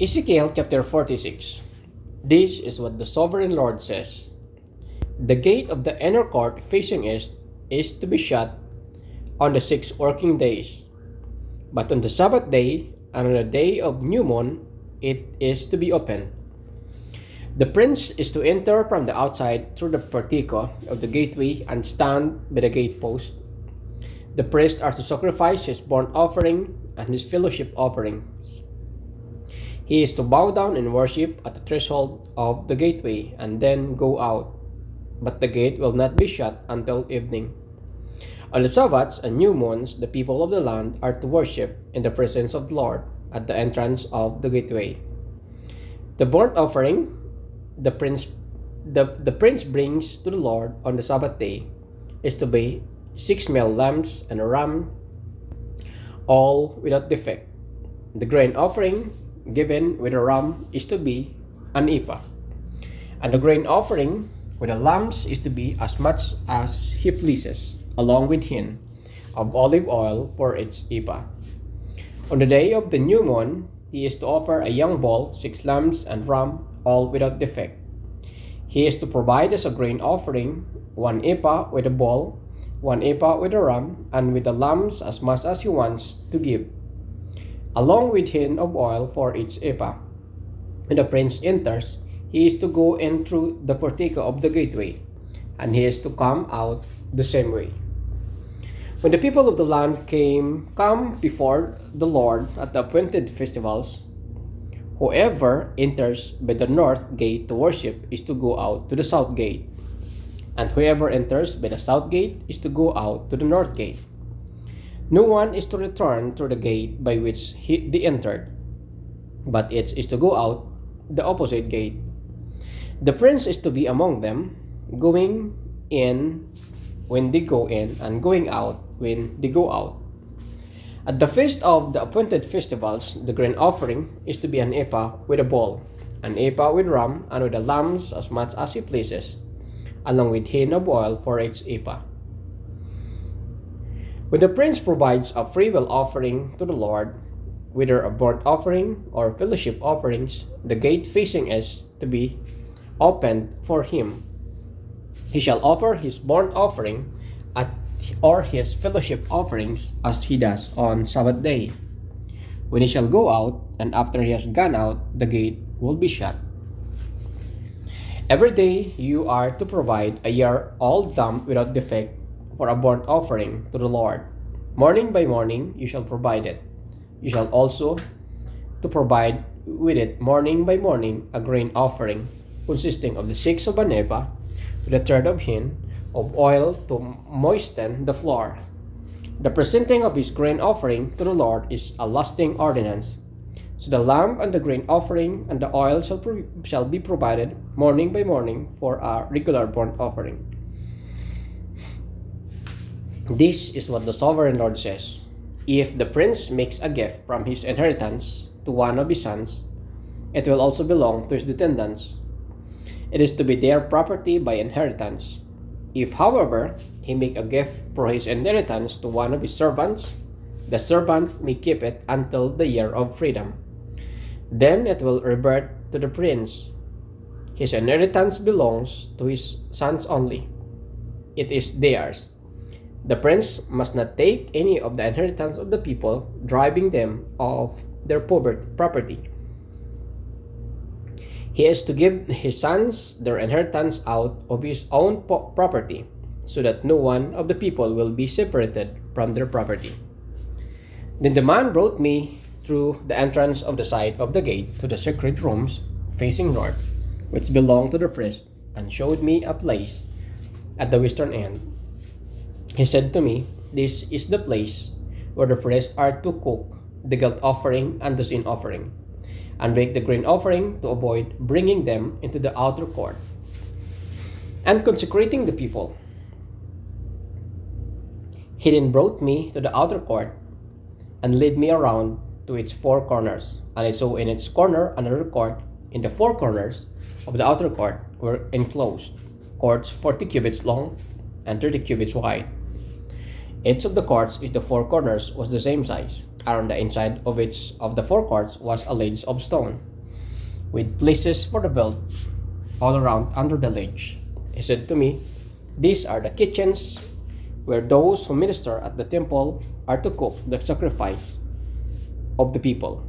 Ezekiel chapter 46. This is what the sovereign Lord says. The gate of the inner court facing east is to be shut on the 6 working days. But on the Sabbath day and on the day of new moon, it is to be opened. The prince is to enter from the outside through the portico of the gateway and stand by the gatepost. The priests are to sacrifice his burnt offering and his fellowship offerings. He is to bow down and worship at the threshold of the gateway and then go out. But the gate will not be shut until evening. On the Sabbaths and new moons, the people of the land are to worship in the presence of the Lord at the entrance of the gateway. The burnt offering the prince brings to the Lord on the Sabbath day is to be 6 male lambs and a ram, all without defect. The grain offering given with a ram is to be an ephah, and the grain offering with the lambs is to be as much as he pleases, along with hin of olive oil for its ephah. On the day of the new moon, he is to offer a young bull, 6 lambs and ram, all without defect. He is to provide as a grain offering 1 ephah with a bull, 1 ephah with a ram, and with the lambs as much as he wants to give, along with hin of oil for each ephah. When the prince enters, he is to go in through the portico of the gateway, and he is to come out the same way. When the people of the land come before the Lord at the appointed festivals, whoever enters by the north gate to worship is to go out to the south gate, and whoever enters by the south gate is to go out to the north gate. No one is to return through the gate by which they entered, but it is to go out the opposite gate. The prince is to be among them, going in when they go in, and going out when they go out. At the feast of the appointed festivals, the grain offering is to be an ephah with a bull, an ephah with ram, and with the lambs as much as he pleases, along with hin of oil for each ephah. When the prince provides a freewill offering to the Lord, whether a burnt offering or fellowship offerings, the gate facing is to be opened for him. He shall offer his burnt offering or his fellowship offerings as he does on Sabbath day. When he shall go out, and after he has gone out, the gate will be shut. Every day you are to provide a year-old lamb without defect for a burnt offering to the Lord. Morning by morning you shall provide it. You shall also to provide with it morning by morning a grain offering, consisting of the 6 of an ephah, with a third of hin of oil to moisten the floor. The presenting of his grain offering to the Lord is a lasting ordinance. So the lamb and the grain offering and the oil shall be provided morning by morning for a regular burnt offering. This is what the sovereign Lord says. If the prince makes a gift from his inheritance to one of his sons, it will also belong to his descendants. It is to be their property by inheritance. If, however, he make a gift for his inheritance to one of his servants, the servant may keep it until the year of freedom. Then it will revert to the prince. His inheritance belongs to his sons only. It is theirs. The prince must not take any of the inheritance of the people, driving them off their property. He is to give his sons their inheritance out of his own property, so that no one of the people will be separated from their property. Then the man brought me through the entrance of the side of the gate to the sacred rooms facing north, which belonged to the priest, and showed me a place at the western end. He said to me, "This is the place where the priests are to cook the guilt offering and the sin offering, and bake the grain offering to avoid bringing them into the outer court, and consecrating the people." He then brought me to the outer court and led me around to its 4 corners, and I saw in its corner another court. In the 4 corners of the outer court were enclosed courts 40 cubits long and 30 cubits wide. Each of the courts is the 4 corners was the same size, Around the inside of each of the four courts was a ledge of stone, with places for the belt all around under the ledge. He said to me, "These are the kitchens where those who minister at the temple are to cook the sacrifice of the people."